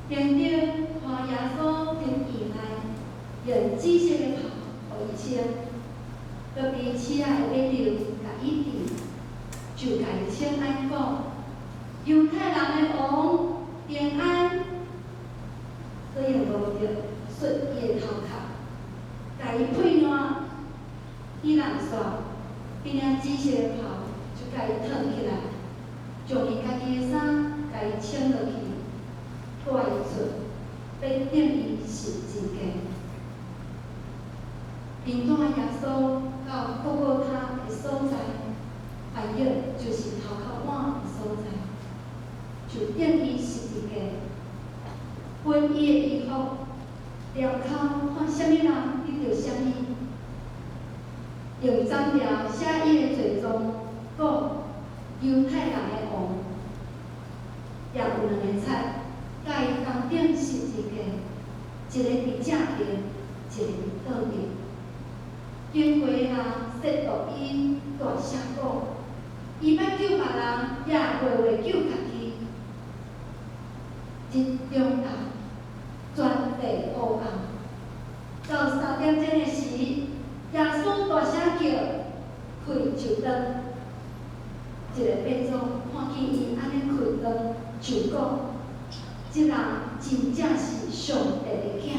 天天看耶稣进院内，用紫色的袍互伊穿，隔壁妻仔的温柔甲伊治，就甲伊请安讲：犹太人的王平安。可用无着摔伊的头壳，甲伊配烂，伊人煞变领紫色的袍，就甲伊脱起来，将伊家己的衫甲伊穿落去，带伊出，要定伊十字架。平端耶稣到各个他的所在，翻译就是头壳碗的所在，就定伊十字架。本伊的衣服，条口看啥物人你着啥物，用章条写伊的罪状，讲犹太人的王，也有两个菜，甲伊同顶十字架，一个伫正边，一个伫倒边。经过的人亵渎伊，大声讲，伊要救别人，也袂为救家己。日中暗，全地黑暗。到3点钟的时，耶稣大声叫，开就灯。一个便总看见伊安尼开灯，就讲：这人真正是上帝的囝。